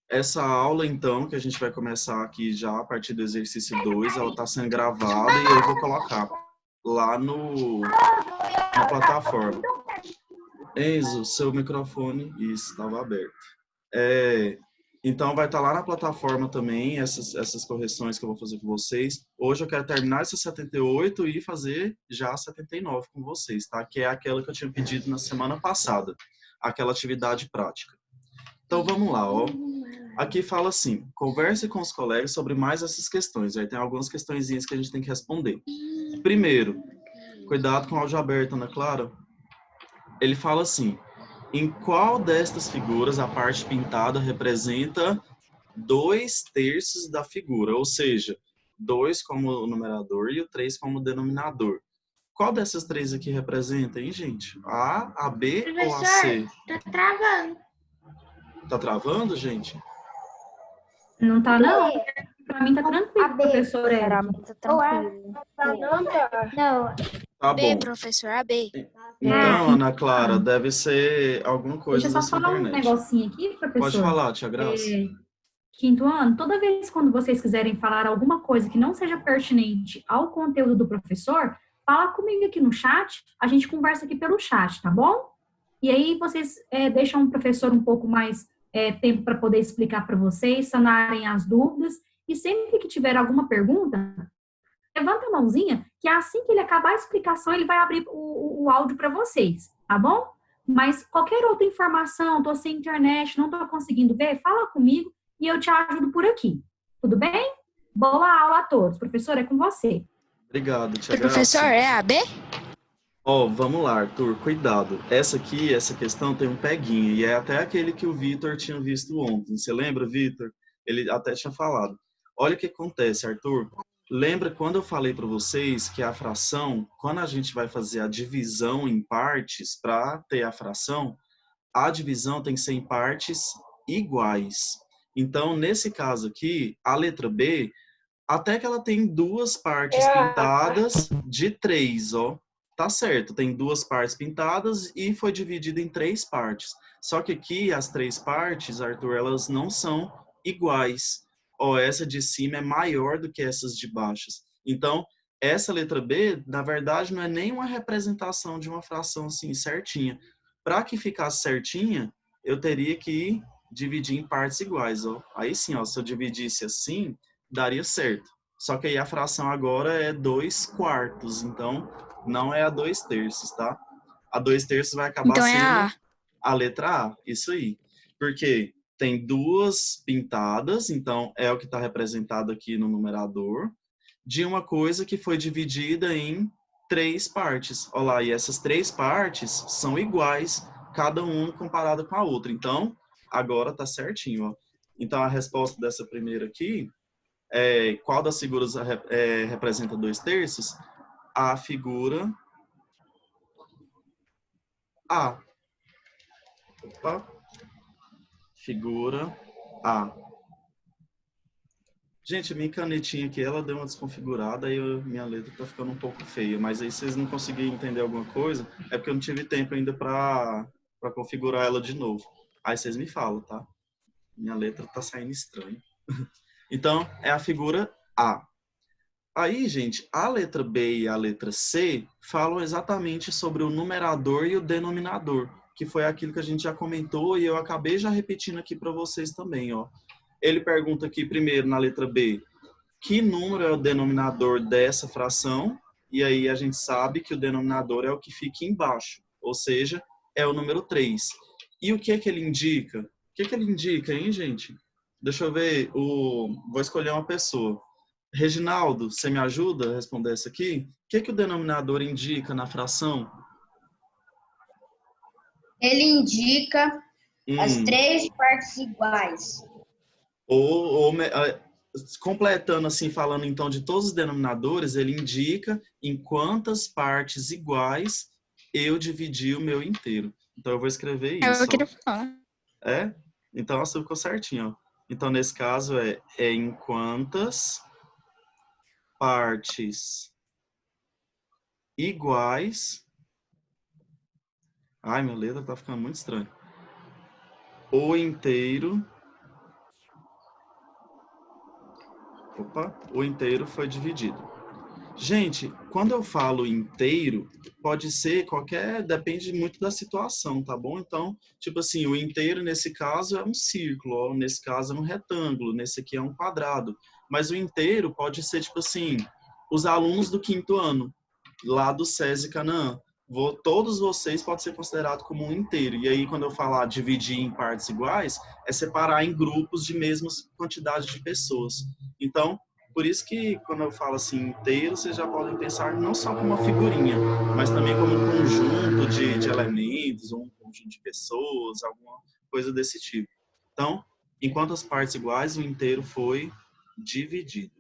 Essa aula, então, que a gente vai começar aqui já a partir do exercício 2, ela está sendo gravada e eu vou colocar lá na plataforma. Enzo, seu microfone estava aberto. Então, vai estar lá na plataforma também, essas correções que eu vou fazer com vocês. Hoje eu quero terminar essa 78 e fazer já a 79 com vocês, tá? Que é aquela que eu tinha pedido na semana passada, aquela atividade prática. Então, vamos lá, ó. Aqui fala assim, converse com os colegas sobre mais essas questões. Aí tem algumas questõezinhas que a gente tem que responder. Primeiro, cuidado com o áudio aberto, Ana Clara. Ele fala assim, em qual destas figuras a parte pintada representa 2/3 da figura? Ou seja, 2 como numerador e o 3 como denominador. Qual dessas três aqui representa, hein, gente? A B ou a C? Tá travando. Tá travando, gente? Não tá, não. Pra mim tá tranquilo, professor. Tá tranquilo. Não. Tá B, bom. professor, a B. Então, Ana Clara, deve ser alguma coisa Deixa eu da só sua falar um internet. negocinho aqui, professor. Pode falar, tia Graça. Quinto ano, toda vez quando vocês quiserem falar alguma coisa que não seja pertinente ao conteúdo do professor, fala comigo aqui no chat, a gente conversa aqui pelo chat, tá bom? E aí vocês deixam o professor um pouco mais tempo para poder explicar para vocês, sanarem as dúvidas, e sempre que tiver alguma pergunta, levanta a mãozinha, que assim que ele acabar a explicação, ele vai abrir o áudio para vocês, tá bom? Mas qualquer outra informação, tô sem internet, não tô conseguindo ver, fala comigo e eu te ajudo por aqui. Tudo bem? Boa aula a todos. Professor, é com você. Obrigado, tia Graça. Professor, é a B? Ó, vamos lá, Arthur, cuidado. Essa questão tem um peguinho, e é até aquele que o Vitor tinha visto ontem. Você lembra, Vitor? Ele até tinha falado. Olha o que acontece, Arthur. Lembra quando eu falei para vocês que a fração, quando a gente vai fazer a divisão em partes, para ter a fração, a divisão tem que ser em partes iguais. Então, nesse caso aqui, a letra B, até que ela tem duas partes pintadas de 3, ó. Tá certo, tem duas partes pintadas e foi dividida em 3 partes. Só que aqui, as 3 partes, Arthur, elas não são iguais. Ó, essa de cima é maior do que essas de baixo. Então, essa letra B, na verdade, não é nem uma representação de uma fração assim, certinha. Para que ficasse certinha, eu teria que dividir em partes iguais, ó. Aí sim, ó, se eu dividisse assim, daria certo. Só que aí a fração agora é 2/4, então não é a 2/3, tá? A 2/3 vai acabar Então é sendo a A. a letra A, isso aí. Porque tem duas pintadas, então é o que está representado aqui no numerador, de uma coisa que foi dividida em 3 partes. Olha lá, e essas 3 partes são iguais, cada uma comparada com a outra. Então, agora tá certinho, ó. Então, a resposta dessa primeira aqui qual das figuras representa 2/3? A figura A. Opa. Figura A. Gente, minha canetinha aqui, ela deu uma desconfigurada e minha letra tá ficando um pouco feia. Mas aí vocês não conseguiram entender alguma coisa, é porque eu não tive tempo ainda para configurar ela de novo. Aí vocês me falam, tá? Minha letra tá saindo estranha. Então, é a figura A. Aí, gente, a letra B e a letra C falam exatamente sobre o numerador e o denominador, que foi aquilo que a gente já comentou e eu acabei já repetindo aqui para vocês também, ó. Ele pergunta aqui primeiro na letra B, que número é o denominador dessa fração? E aí a gente sabe que o denominador é o que fica embaixo, ou seja, é o número 3. E o que é que ele indica? O que é que ele indica, hein, gente? Deixa eu ver, vou escolher uma pessoa. Reginaldo, você me ajuda a responder essa aqui? O que é que o denominador indica na fração? Ele indica as 3 partes iguais. Completando assim, falando então de todos os denominadores, ele indica em quantas partes iguais eu dividi o meu inteiro. Então eu vou escrever isso. Eu queria falar. Então assim ficou certinho. Ó. Então nesse caso é em quantas partes iguais Ai, minha letra tá ficando muito estranha. O inteiro... Opa, o inteiro foi dividido. Gente, quando eu falo inteiro, pode ser qualquer, depende muito da situação, tá bom? Então, tipo assim, o inteiro nesse caso é um círculo, ó, nesse caso é um retângulo, nesse aqui é um quadrado. Mas o inteiro pode ser, tipo assim, os alunos do 5º ano, lá do SESI Canaã. Todos vocês podem ser considerados como um inteiro. E aí, quando eu falar dividir em partes iguais, é separar em grupos de mesmas quantidade de pessoas. Então, por isso que quando eu falo assim inteiro, vocês já podem pensar não só como uma figurinha, mas também como um conjunto de elementos, ou um conjunto de pessoas, alguma coisa desse tipo. Então, em quantas partes iguais, o inteiro foi dividido.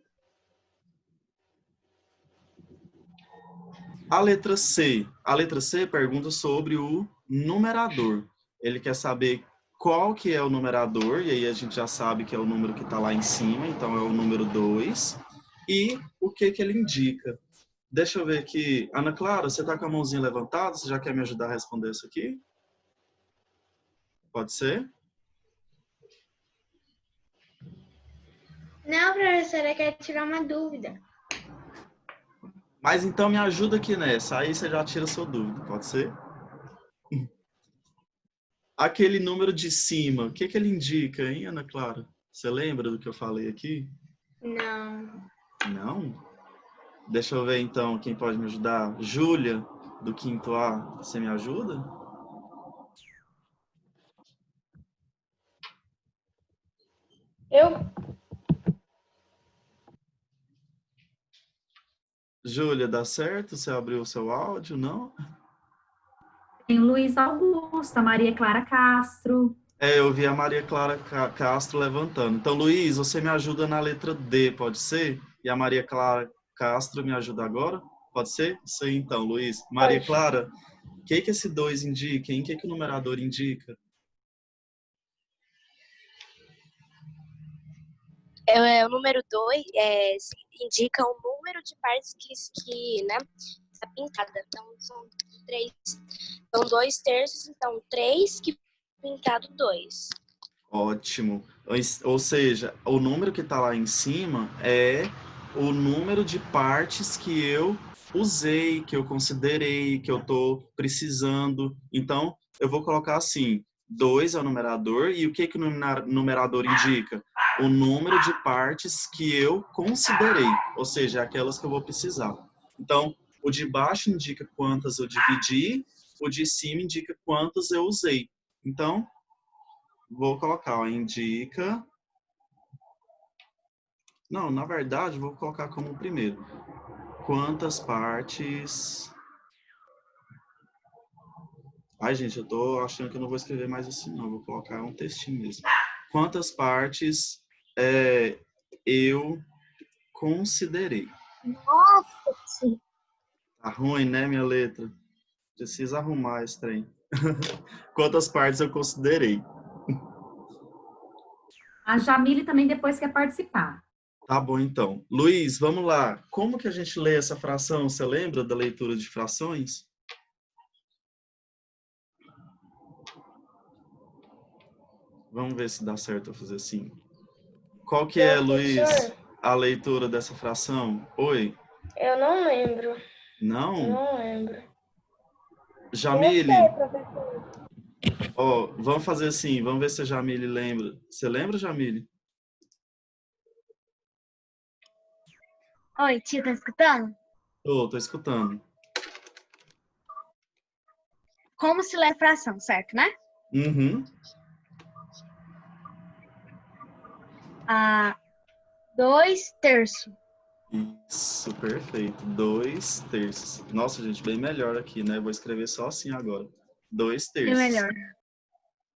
A letra C. A letra C pergunta sobre o numerador. Ele quer saber qual que é o numerador, e aí a gente já sabe que é o número que está lá em cima, então é o número 2. E o que que ele indica? Deixa eu ver aqui. Ana Clara, você está com a mãozinha levantada? Você já quer me ajudar a responder isso aqui? Pode ser? Não, professora, eu quero tirar uma dúvida. Mas então me ajuda aqui nessa. Aí você já tira a sua dúvida, pode ser? Aquele número de cima, o que que ele indica, hein, Ana Clara? Você lembra do que eu falei aqui? Não. Não? Deixa eu ver então quem pode me ajudar. Júlia, do 5º A, você me ajuda? Eu? Júlia, dá certo? Você abriu o seu áudio, não? Tem Luiz Augusto, a Maria Clara Castro. Eu vi a Maria Clara Castro levantando. Então, Luiz, você me ajuda na letra D, pode ser? E a Maria Clara Castro me ajuda agora? Pode ser? Sim, então, Luiz. Maria Clara, o que que esse 2 indica, hein? O que que o numerador indica? O número 2 indica o número de partes que né, está pintada. Então, são 3. São 2/3, então 3 que pintado 2. Ótimo. Ou seja, o número que está lá em cima é o número de partes que eu usei, que eu considerei, que eu estou precisando. Então, eu vou colocar assim, 2 é o numerador, e o que que o numerador indica? O número de partes que eu considerei, ou seja, aquelas que eu vou precisar. Então, o de baixo indica quantas eu dividi, o de cima indica quantas eu usei. Então, vou colocar, ó, indica... Não, na verdade, vou colocar como o primeiro. Quantas partes... Ai, gente, eu tô achando que eu não vou escrever mais assim, não. Vou colocar um textinho mesmo. Quantas partes eu considerei? Nossa! Tá ruim, né, minha letra? Precisa arrumar esse trem. Quantas partes eu considerei? A Jamile também depois quer participar. Tá bom, então. Luiz, vamos lá. Como que a gente lê essa fração? Você lembra da leitura de frações? Vamos ver se dá certo eu fazer assim. Qual que é, Luiz, a leitura dessa fração? Oi? Eu não lembro. Não? Eu não lembro. Jamile, Eu sei, professor. ó, vamos fazer assim, vamos ver se a Jamile lembra. Você lembra, Jamile? Oi, tio, tá escutando? Tô escutando. Como se lê fração, certo, né? Uhum. 2/3. Isso, perfeito. 2/3. Nossa, gente, bem melhor aqui, né? Vou escrever só assim agora. 2/3. É melhor.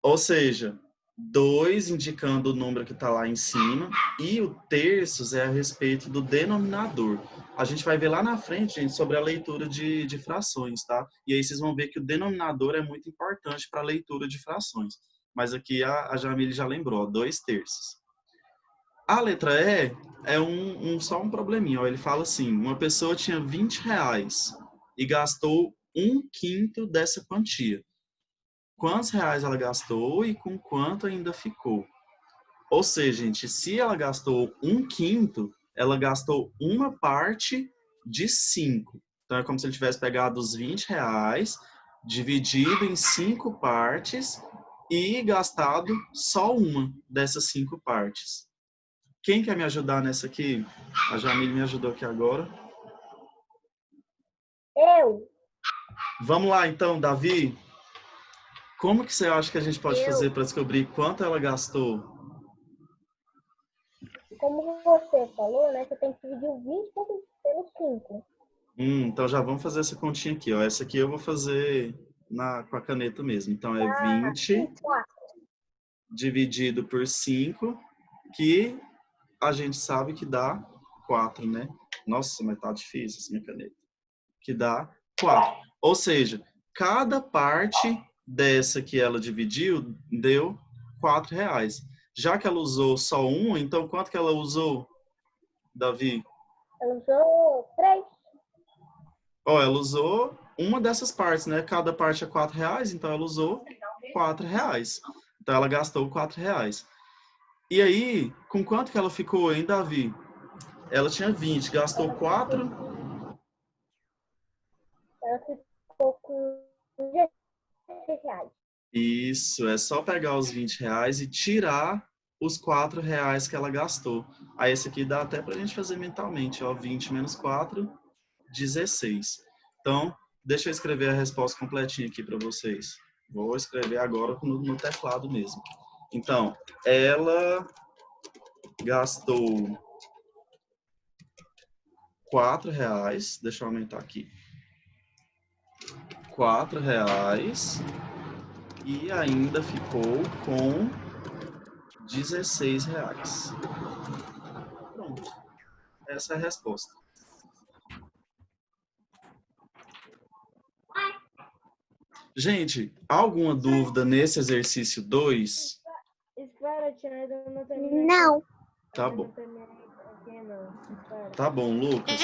Ou seja, 2 indicando o número que está lá em cima, e o terços é a respeito do denominador. A gente vai ver lá na frente, gente, sobre a leitura de frações, tá? E aí vocês vão ver que o denominador é muito importante para a leitura de frações. Mas aqui a Jamile já lembrou, 2/3. A letra E é só um probleminha. Ó. Ele fala assim, uma pessoa tinha R$20 e gastou 1/5 dessa quantia. quantos reais ela gastou e com quanto ainda ficou. Ou seja, gente, se ela gastou 1/5, ela gastou uma parte de 5. Então, é como se ele tivesse pegado os 20 reais, dividido em 5 partes e gastado só uma dessas 5 partes. Quem quer me ajudar nessa aqui? A Jamile me ajudou aqui agora. Eu. Vamos lá, então, Davi. Como que você acha que a gente pode fazer para descobrir quanto ela gastou? Como você falou, né? Você tem que dividir o 20 pelo 5. Então já vamos fazer essa continha aqui, ó. Essa aqui eu vou fazer com a caneta mesmo. Então é 20 dividido por 5, que a gente sabe que dá 4, né? Nossa, mas tá difícil essa minha caneta. Que dá 4. Ou seja, cada parte dessa que ela dividiu deu 4 reais. Já que ela usou só uma, então quanto que ela usou, Davi? Ela usou 3. Ó, ela usou uma dessas partes, né? Cada parte é 4 reais, então ela usou 4 reais. Então ela gastou 4 reais. E aí, com quanto que ela ficou, hein, Davi? Ela tinha 20, gastou 4. Ela ficou com 16 reais. Isso, é só pegar os 20 reais e tirar os 4 reais que ela gastou. Aí esse aqui dá até pra gente fazer mentalmente, ó. 20 menos 4, 16. Então, deixa eu escrever a resposta completinha aqui para vocês. Vou escrever agora no teclado mesmo. Então, ela gastou 4 reais. Deixa eu aumentar aqui. 4 reais. E ainda ficou com 16 reais. Pronto. Essa é a resposta. Gente, alguma dúvida nesse exercício 2? Espera, tia, eu não terminei. Não. Tá bom. Tá bom, Lucas.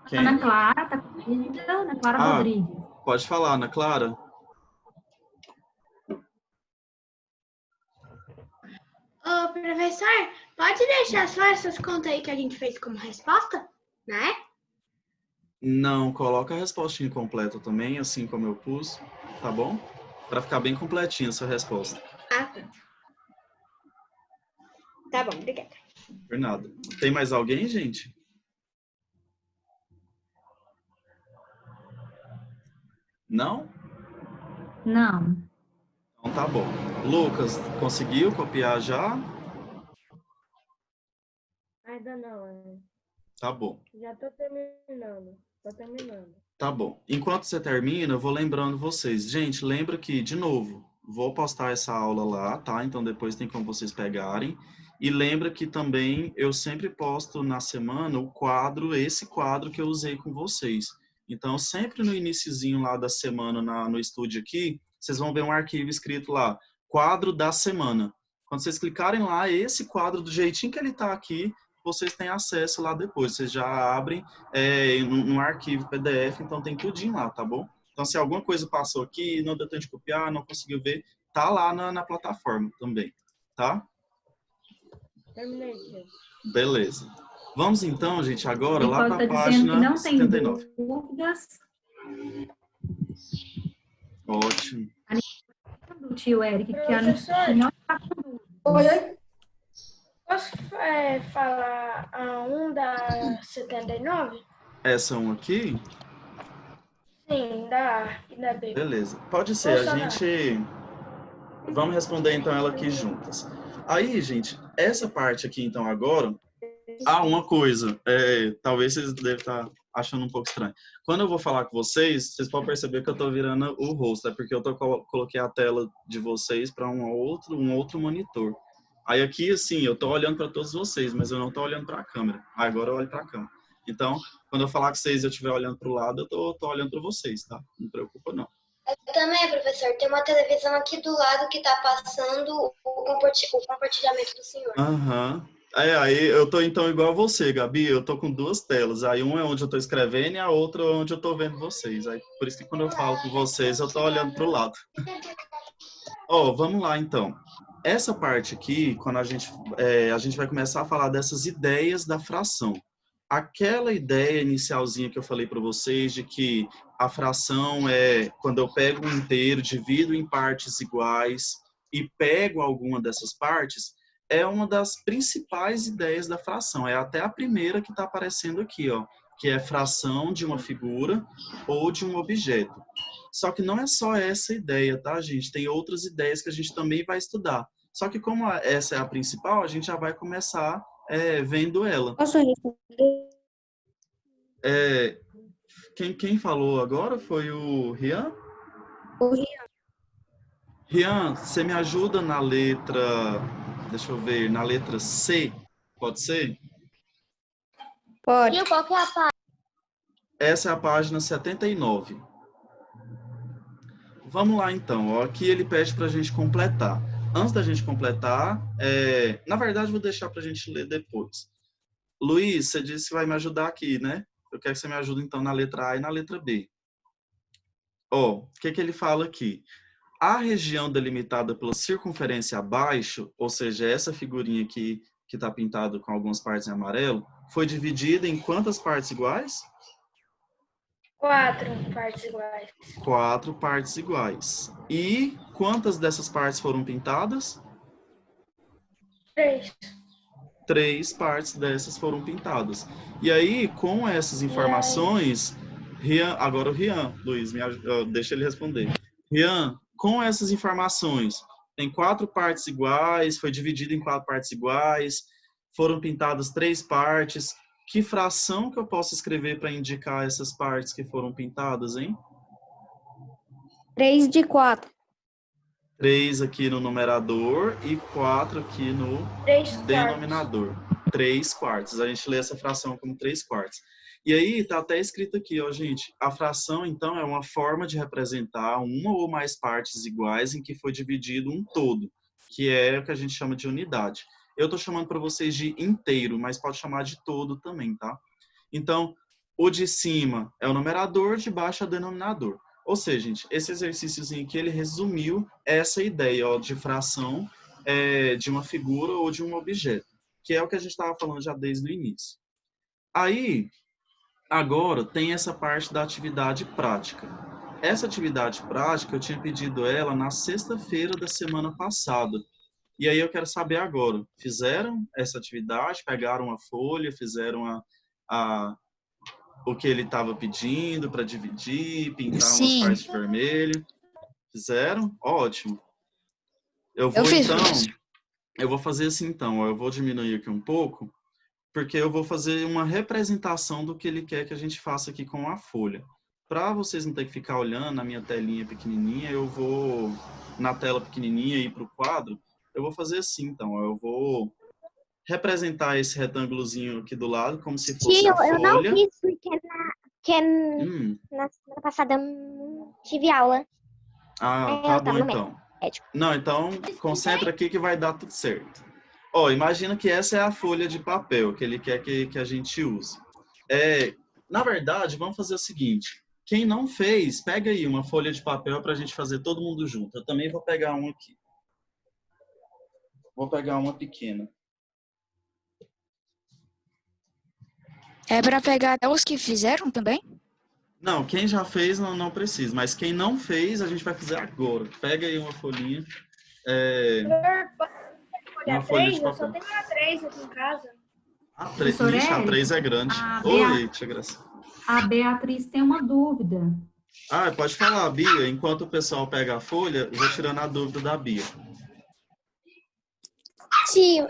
Quem? Ana Clara, tá comigo? Ana Clara Rodrigues. Pode falar, Ana Clara. Ô, professor, pode deixar só essas contas aí que a gente fez como resposta, né? Não, coloca a resposta incompleta também, assim como eu pus, tá bom? Para ficar bem completinha essa resposta. Ah, tá. Tá bom, obrigada. Por nada. Tem mais alguém, gente? Não? Não. Então tá bom. Lucas, conseguiu copiar já? Ainda não. Tá bom. Já tô terminando. Tá bom. Enquanto você termina, eu vou lembrando vocês. Gente, lembra que, de novo, vou postar essa aula lá, tá? Então depois tem como vocês pegarem. E lembra que também eu sempre posto na semana esse quadro que eu usei com vocês. Então, sempre no iniciozinho lá da semana no estúdio aqui, vocês vão ver um arquivo escrito lá, quadro da semana. Quando vocês clicarem lá, esse quadro, do jeitinho que ele tá aqui, vocês têm acesso lá depois. Vocês já abrem num arquivo PDF, então tem tudinho lá, tá bom? Então, se alguma coisa passou aqui, não deu tempo de copiar, não conseguiu ver, tá lá na plataforma também, tá? Terminei. Beleza. Vamos então, gente, agora lá para a tá dizendo que página não tem 79. dúvidas. Ótimo. Do tio Eric, que a gente não está com dúvida. Oi. Posso falar a 1 da 79? Essa um aqui? Sim, da B. Beleza. Pode ser, a gente... Vamos responder então ela aqui juntas. Aí, gente, essa parte aqui então agora... uma coisa, talvez vocês devem estar achando um pouco estranho. Quando eu vou falar com vocês, vocês podem perceber que eu estou virando o rosto, é porque eu coloquei a tela de vocês para um outro monitor. Aí aqui, assim, eu estou olhando para todos vocês, mas eu não estou olhando para a câmera. Agora eu olho para a câmera. Então, quando eu falar com vocês e eu estiver olhando para o lado, eu estou olhando para vocês, tá? Não preocupa, não. Eu também, professor. Tem uma televisão aqui do lado que está passando o compartilhamento do senhor. Aham. Aí eu tô então igual a você, Gabi, eu tô com duas telas. Aí uma é onde eu tô escrevendo e a outra é onde eu tô vendo vocês. Aí por isso que quando eu falo com vocês, eu tô olhando pro lado. Ó, vamos lá então. Essa parte aqui, quando a gente vai começar a falar dessas ideias da fração. Aquela ideia inicialzinha que eu falei para vocês de que a fração é quando eu pego um inteiro, divido em partes iguais e pego alguma dessas partes, é uma das principais ideias da fração. É até a primeira que está aparecendo aqui, ó, que é fração de uma figura ou de um objeto. Só que não é só essa ideia, tá, gente? Tem outras ideias que a gente também vai estudar. Só que como essa é a principal, a gente já vai começar vendo ela. Posso responder? É, quem falou agora foi o Rian? O Rian. Rian, você me ajuda na letra, deixa eu ver, na letra C, pode ser? Pode. E qual que é a parte? Essa é a página 79. Vamos lá então, ó, aqui ele pede para a gente completar. Antes da gente completar, na verdade vou deixar para a gente ler depois. Luiz, você disse que vai me ajudar aqui, né? Eu quero que você me ajude então na letra A e na letra B. Ó, o que ele fala aqui? A região delimitada pela circunferência abaixo, ou seja, essa figurinha aqui que está pintada com algumas partes em amarelo, foi dividida em quantas partes iguais? 4 partes iguais. 4 partes iguais. E quantas dessas partes foram pintadas? 3. 3 partes dessas foram pintadas. E aí, com essas informações, Rian, agora o Rian, Luiz, deixa ele responder. Rian, com essas informações, tem 4 partes iguais, foi dividido em 4 partes iguais, foram pintadas 3 partes. Que fração que eu posso escrever para indicar essas partes que foram pintadas, hein? 3 de 4. 3 aqui no numerador e 4 aqui no 3 denominador. 3 quartos. A gente lê essa fração como 3 quartos. E aí está até escrito aqui, ó, gente. A fração, então, é uma forma de representar uma ou mais partes iguais em que foi dividido um todo, que é o que a gente chama de unidade. Eu estou chamando para vocês de inteiro, mas pode chamar de todo também, tá? Então, o de cima é o numerador, de baixo é o denominador. Ou seja, gente, esse exercíciozinho aqui, ele resumiu essa ideia, ó, de fração de uma figura ou de um objeto, que é o que a gente estava falando já desde o início. Aí, agora, tem essa parte da atividade prática. Essa atividade prática, eu tinha pedido ela na sexta-feira da semana passada. E aí eu quero saber agora, fizeram essa atividade, pegaram a folha, fizeram o que ele estava pedindo para dividir, pintar umas Sim, partes de vermelho? Fizeram? Ótimo. Eu eu vou fiz. então, eu vou fazer assim então, ó, eu vou diminuir aqui um pouco, porque eu vou fazer uma representação do que ele quer que a gente faça aqui com a folha. Para vocês não terem que ficar olhando na minha telinha pequenininha, eu vou, na tela pequenininha, ir para o quadro, eu vou fazer assim então, ó, eu vou representar esse retângulozinho aqui do lado, como se fosse Tio, a folha. eu não fiz porque na semana passada eu não tive aula. Ah, Eu tá tava bom no então. médico. Não, então concentra aqui que vai dar tudo certo. Ó, imagina que essa é a folha de papel que ele quer que a gente use. Na verdade, vamos fazer o seguinte. Quem não fez, pega aí uma folha de papel para a gente fazer todo mundo junto. Eu também vou pegar uma aqui. Vou pegar uma pequena. É para pegar até os que fizeram também? Não, quem já fez não precisa, mas quem não fez, a gente vai fazer agora. Pega aí uma folhinha. Uma folha de Eu só papel. tenho a 3 aqui em casa. A 3, Professor ixi, a Érico, 3 é grande. a Oi, tia Graça. A Beatriz tem uma dúvida. Ah, pode falar, Bia. Enquanto o pessoal pega a folha, eu vou tirando a dúvida da Bia. Tio,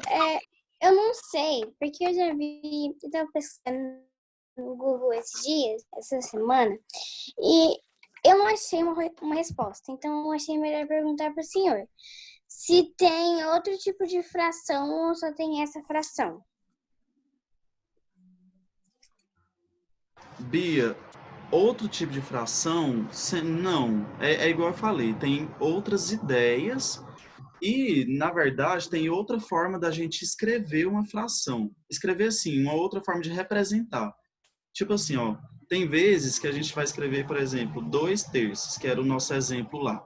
eu não sei, porque eu já vi, eu estava pesquisando no Google esses dias, essa semana, e eu não achei uma resposta. Então, eu achei melhor perguntar para o senhor se tem outro tipo de fração ou só tem essa fração. Bia, outro tipo de fração, não. É igual eu falei, tem outras ideias E, na verdade, tem outra forma da gente escrever uma fração. Escrever, assim, uma outra forma de representar. Tipo assim, ó, tem vezes que a gente vai escrever, por exemplo, 2/3, que era o nosso exemplo lá.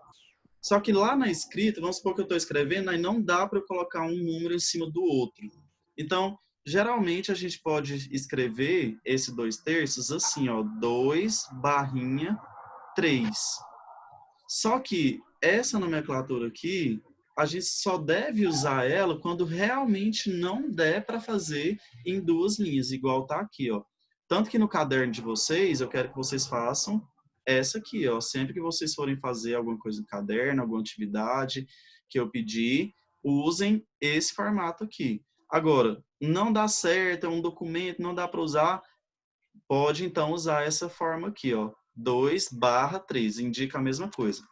Só que lá na escrita, vamos supor que eu estou escrevendo, aí não dá para eu colocar um número em cima do outro. Então, geralmente a gente pode escrever esse 2/3 assim, ó, 2/3. Só que essa nomenclatura aqui, a gente só deve usar ela quando realmente não der para fazer em 2 linhas, igual tá aqui, ó. Tanto que no caderno de vocês, eu quero que vocês façam essa aqui, ó. Sempre que vocês forem fazer alguma coisa no caderno, alguma atividade que eu pedir, usem esse formato aqui. Agora, não dá certo, é um documento, não dá para usar, pode então usar essa forma aqui, ó. 2/3, indica a mesma coisa.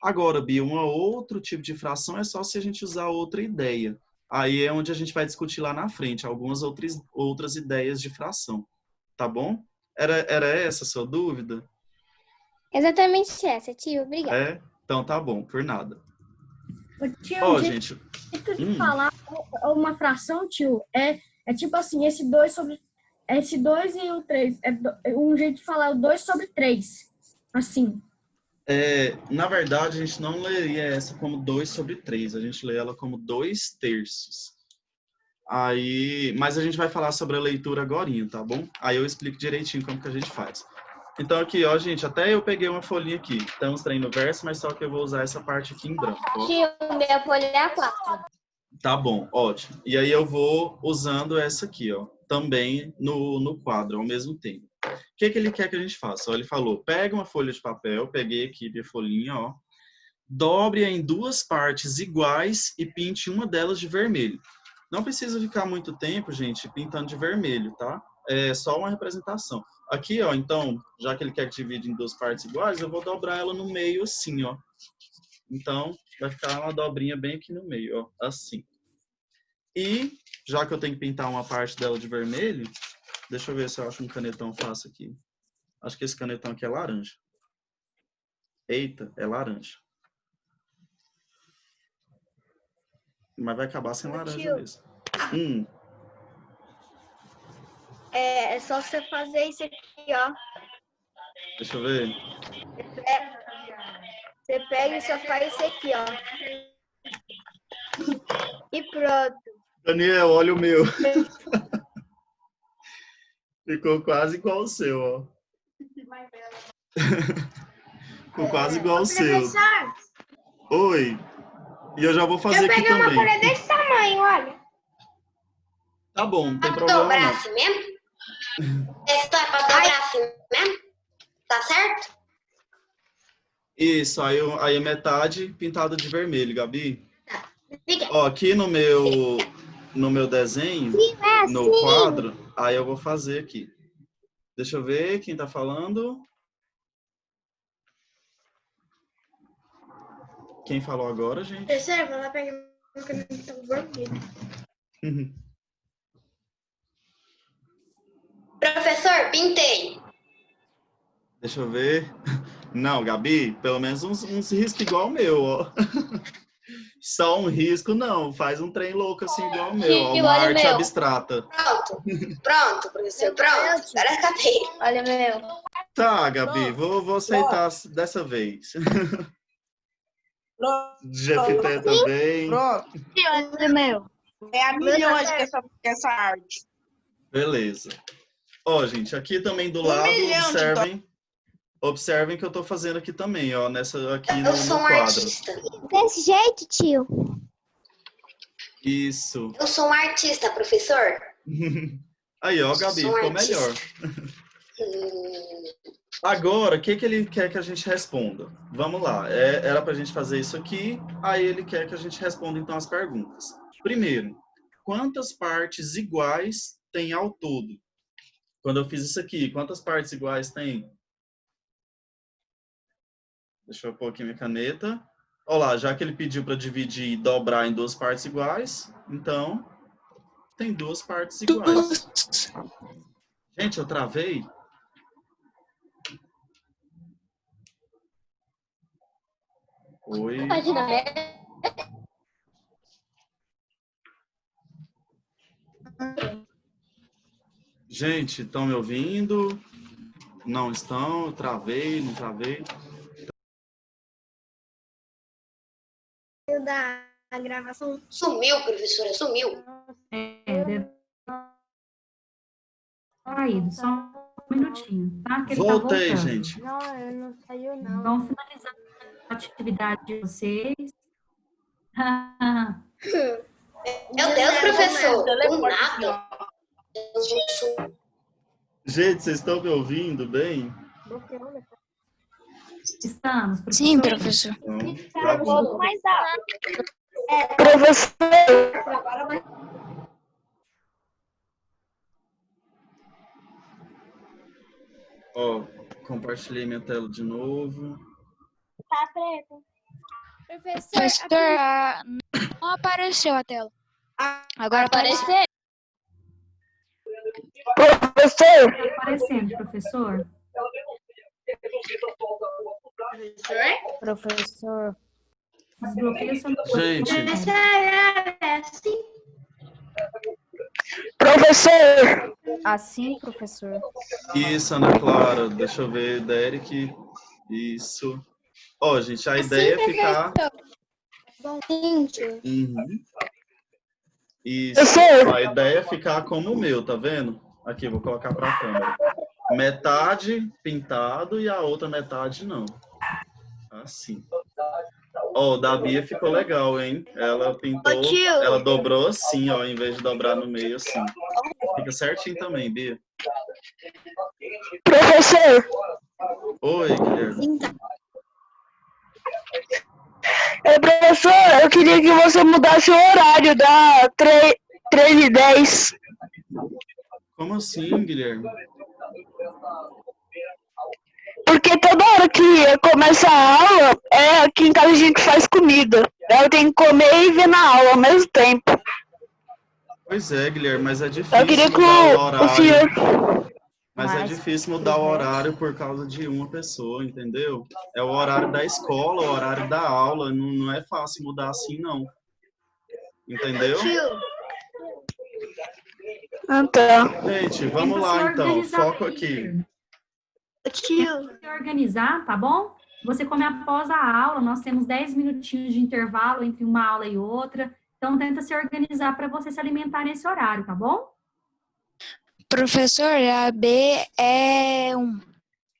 Agora, Bia, um outro tipo de fração é só se a gente usar outra ideia. Aí é onde a gente vai discutir lá na frente, algumas outras ideias de fração. Tá bom? Era essa a sua dúvida? Exatamente essa, tio. Obrigada. É? Então tá bom, por nada. Tio, Ó, gente. de falar uma fração, tio, é tipo assim, esse 2 e o 3. Um jeito de falar o 2/3. Assim. Na verdade, a gente não leria essa como 2/3, a gente lê ela como 2/3. Mas a gente vai falar sobre a leitura agorinha, tá bom? Aí eu explico direitinho como que a gente faz. Então aqui, ó, gente, até eu peguei uma folhinha aqui. Estamos treinando verso, mas só que eu vou usar essa parte aqui em branco. Ó. Tio, minha folha é a 4. Tá bom, ótimo. E aí eu vou usando essa aqui, ó, também no quadro, ao mesmo tempo. O que ele quer que a gente faça? Ó, ele falou, pega uma folha de papel, peguei aqui minha folhinha, ó, dobre-a em 2 partes iguais e pinte uma delas de vermelho. Não precisa ficar muito tempo, gente, pintando de vermelho, tá? É só uma representação. Aqui, ó, então, já que ele quer que divida em 2 partes iguais, eu vou dobrar ela no meio assim, ó. Então, vai ficar uma dobrinha bem aqui no meio, ó, assim. E, já que eu tenho que pintar uma parte dela de vermelho, deixa eu ver se eu acho um canetão fácil aqui. Acho que esse canetão aqui é laranja. Eita, é laranja. Mas vai acabar sem laranja mesmo. É só você fazer isso aqui, ó. Deixa eu ver. Você pega e só faz isso aqui, ó. E pronto. Daniel, olha o meu. Ficou quase igual o seu, ó. Ficou quase igual o seu. Professor, Oi. E eu já vou fazer aqui também. eu peguei uma folha desse tamanho, olha. Tá bom, não tem Pra problema dobrar não. assim mesmo? Esse é pra dobrar assim mesmo? Tá certo? Isso, aí a metade pintada de vermelho, Gabi. Fica. Ó, aqui no meu desenho, no quadro, aí eu vou fazer aqui. Deixa eu ver quem tá falando. Quem falou agora, gente? Professor, vou lá pegar uma caneta vermelha. Professor, pintei. Deixa eu ver. Não, Gabi, pelo menos uns riscos igual o meu, ó. Só um risco, não. Faz um trem louco assim igual o meu. Ó, uma arte abstrata. Pronto, professor, pronto. Agora acabei. Olha o meu. Tá, Gabi, vou aceitar dessa vez. GFT também. Pronto. Olha o meu. É a minha hoje essa arte. Beleza. Ó, gente, aqui também do lado, observem que eu tô fazendo aqui também, ó, aqui no quadro. Artista. Desse jeito, tio. Isso. Eu sou um artista, professor. Aí, ó, Gabi, ficou melhor. Agora, o que ele quer que a gente responda? Vamos lá, era pra gente fazer isso aqui, aí ele quer que a gente responda, então, as perguntas. Primeiro, quantas partes iguais tem ao todo? Quando eu fiz isso aqui, quantas partes iguais tem? Deixa eu pôr aqui minha caneta. Olha lá, já que ele pediu para dividir e dobrar em 2 partes iguais, então tem 2 partes iguais. Gente, eu travei? Oi. Gente, estão me ouvindo? Não estão? Eu travei, não travei? Da gravação. Sumiu, professora, sumiu. Saído, só um minutinho, tá? Que ele Voltei, tá voltando. gente. Não, eu não saiu, não. Vamos finalizar a atividade de vocês. Meu Deus, professor, do nada. Gente, vocês estão me ouvindo bem? Estamos, professor. Sim, professor. Então, Tá tá um bom. pouco mais alto. Professor, Ó, compartilhei minha tela de novo. Tá preto. Professor, não apareceu a tela. Agora apareceu. professor, Tá aparecendo, professor? Professor. Desbloqueia seu Gente, Essa é assim. professor, Assim, professor. isso, Ana Clara. Deixa eu ver, Derek. Isso. Ó, gente, a ideia é ficar... Uhum. Isso. A ideia é ficar como o meu, tá vendo? Aqui, vou colocar pra câmera. Metade pintado e a outra metade não. Assim. Ó, da Bia ficou legal, hein? Ela pintou, ela dobrou assim, ó, em vez de dobrar no meio assim. Fica certinho também, Bia. professor, Oi, Guilherme. professor, eu queria que você mudasse o horário da 3h10. Como assim, Guilherme? Porque toda hora que começa a aula, aqui em casa a gente faz comida. Eu tenho que comer e ver na aula ao mesmo tempo. Pois é, Guilherme, mas é difícil Eu queria que mudar o o horário. senhor... Mas é difícil mudar o horário por causa de uma pessoa, entendeu? É o horário da escola, o horário da aula. Não é fácil mudar assim, não. Entendeu? Ah, tá. Gente, vamos lá, então. Foco aqui. Tenta se organizar, tá bom? Você come após a aula, nós temos 10 minutinhos de intervalo entre uma aula e outra. Então, tenta se organizar para você se alimentar nesse horário, tá bom? Professor, a B é 1.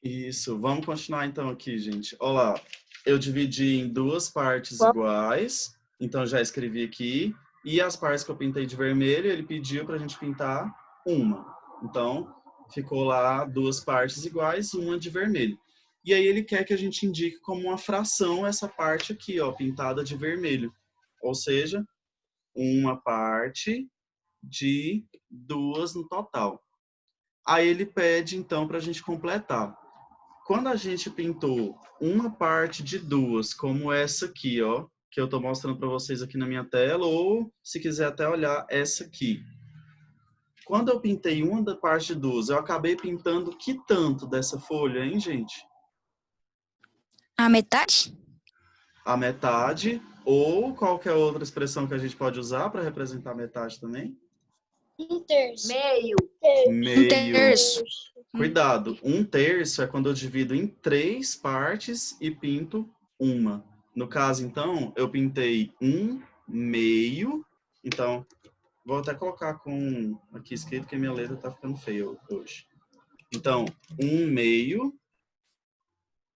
Isso, vamos continuar então aqui, gente. Olha lá, eu dividi em duas partes iguais, então já escrevi aqui. E as partes que eu pintei de vermelho, ele pediu para a gente pintar uma. Então, ficou lá duas partes iguais, uma de vermelho. E aí ele quer que a gente indique como uma fração essa parte aqui, ó, pintada de vermelho. Ou seja, uma parte de duas no total. Aí ele pede, então, para a gente completar. Quando a gente pintou uma parte de duas, como essa aqui, ó, que eu estou mostrando para vocês aqui na minha tela, ou se quiser até olhar essa aqui. Quando eu pintei uma da parte de duas, eu acabei pintando que tanto dessa folha, hein, gente? A metade? A metade, ou qualquer outra expressão que a gente pode usar para representar a metade também? Um terço. Meio. Meio. Um terço. Cuidado, um terço é quando eu divido em 3 partes e pinto uma. No caso, então, eu pintei um meio. Então, vou até colocar com aqui escrito que a minha letra tá ficando feia hoje. Então, um meio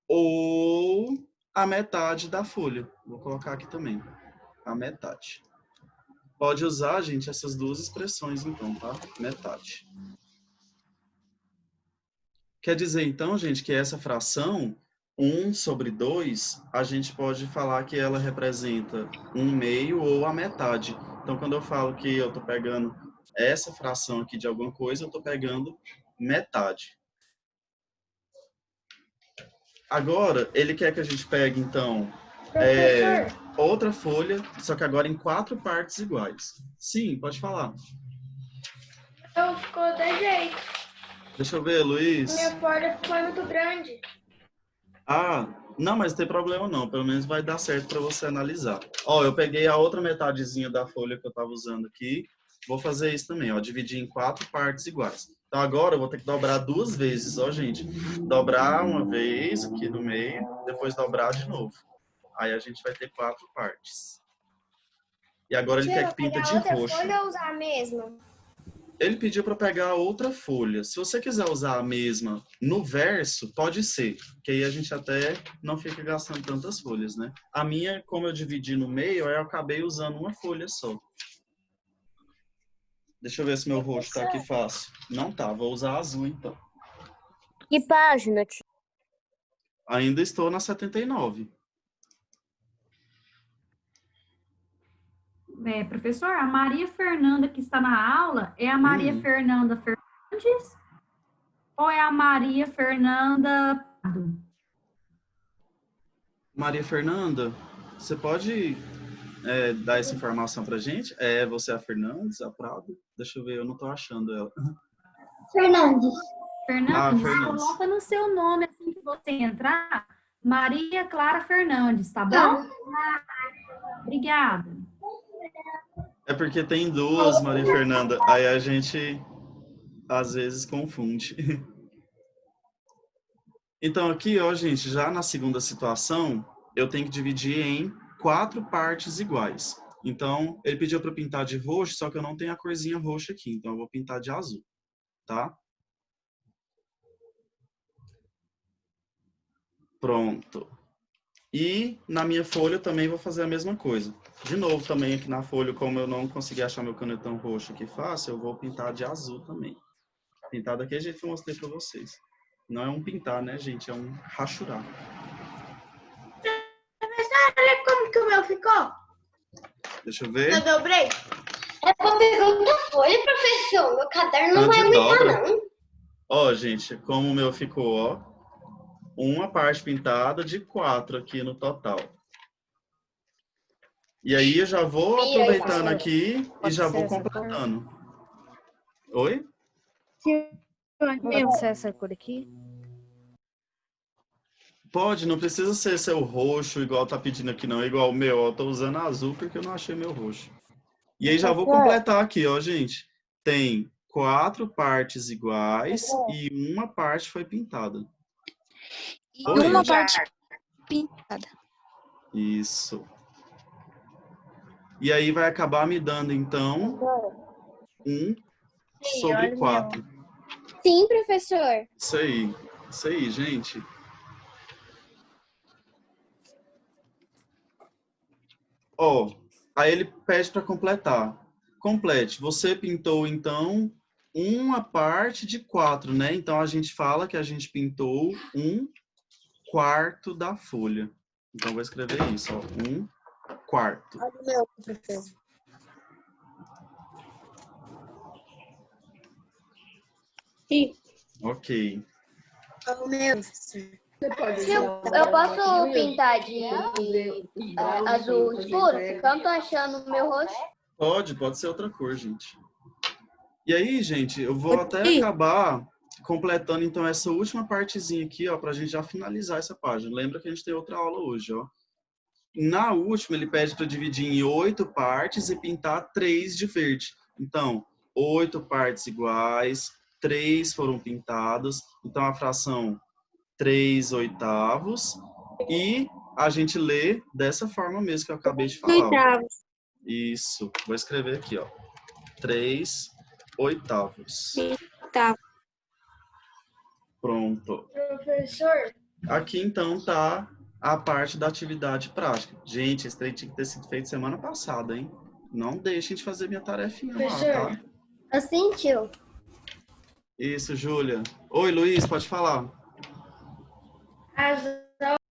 ou a metade da folha. Vou colocar aqui também, a metade. Pode usar, gente, essas duas expressões, então, tá? Metade. Quer dizer, então, gente, que essa fração, 1 sobre 2, a gente pode falar que ela representa um meio ou a metade. Então, quando eu falo que eu estou pegando essa fração aqui de alguma coisa, eu estou pegando metade. Agora, ele quer que a gente pegue, então, outra folha, só que agora em 4 partes iguais. Sim, pode falar. Então ficou de jeito. Deixa eu ver, Luiz. Minha folha ficou muito grande. Ah, não, mas não tem problema não. Pelo menos vai dar certo para você analisar. Ó, eu peguei a outra metadezinha da folha que eu estava usando aqui Vou fazer isso também, ó, dividir em 4 partes iguais. Então, agora eu vou ter que dobrar 2 vezes, ó, gente. Dobrar uma vez aqui no meio, depois dobrar de novo. Aí a gente vai ter 4 partes. E agora ele quer que pinta de roxo. Folha ou usar a mesma? Ele pediu para pegar outra folha. Se você quiser usar a mesma no verso, pode ser. Que aí a gente até não fica gastando tantas folhas, né? A minha, como eu dividi no meio, aí eu acabei usando uma folha só. Deixa eu ver se meu roxo tá aqui fácil. Não tá, vou usar azul então. Que página, tio? Ainda estou na 79. Professor, a Maria Fernanda que está na aula é a Maria Fernanda Fernandes ou é a Maria Fernanda Prado? Maria Fernanda, você pode dar essa informação pra gente? Você é a Fernandes, a Prado? Deixa eu ver, eu não tô achando ela. Fernandes. Fernandes, Fernandes. coloca no seu nome assim que você entrar, Maria Clara Fernandes, tá bom? Obrigada. É porque tem duas Maria Fernanda, aí a gente às vezes confunde. Então aqui, ó, gente, já na segunda situação, eu tenho que dividir em 4 partes iguais. Então, ele pediu para eu pintar de roxo, só que eu não tenho a corzinha roxa aqui, então eu vou pintar de azul, tá? Pronto. E na minha folha eu também vou fazer a mesma coisa. De novo, também aqui na folha, como eu não consegui achar meu canetão roxo aqui fácil, eu vou pintar de azul também. Pintar daquele jeito que eu mostrei para vocês. Não é um pintar, né, gente? É um rachurar. Professor, olha como que o meu ficou. Deixa eu ver. Eu dobrei. É pra pergunta folha, professor. Meu caderno não vai aumentar, não. Ó, gente, como o meu ficou, ó. Uma parte pintada de 4 aqui no total. E aí eu já vou aproveitando aqui e já vou completando. Oi? Pode ser essa cor aqui? Pode, não precisa ser seu roxo igual tá pedindo aqui não, igual o meu. Eu tô usando azul porque eu não achei meu roxo. E aí já vou completar aqui, ó, gente. Tem 4 partes iguais e uma parte foi pintada. E uma parte pintada. Isso. E aí vai acabar me dando, então, 1 sobre 4. Sim, professor. Isso aí, gente. Ó, aí ele pede para completar. Complete. Você pintou, então, uma parte de 4, né? Então, a gente fala que a gente pintou 1/4 da folha. Então, vou escrever isso, ó. 1/4. Olha o meu, professor. Sim. Ok. Olha o meu, professor. Eu posso pintar de azul escuro? Porque eu não tô achando o meu rosto. Pode ser outra cor, gente. E aí, gente, eu vou até acabar completando, então, essa última partezinha aqui, ó, pra gente já finalizar essa página. Lembra que a gente tem outra aula hoje, ó. Na última, ele pede para dividir em 8 partes e pintar 3 de verde. Então, 8 partes iguais, 3 foram pintadas. Então, a fração 3/8. E a gente lê dessa forma mesmo que eu acabei de falar. Isso. Vou escrever aqui, ó. 3/8. Pronto. Professor. Aqui, então, tá a parte da atividade prática. Gente, esse trem tinha que ter sido feito semana passada, hein? Não deixem de fazer minha tarefinha lá, tá? Assim, tio. Isso, Júlia. Oi, Luiz, pode falar. As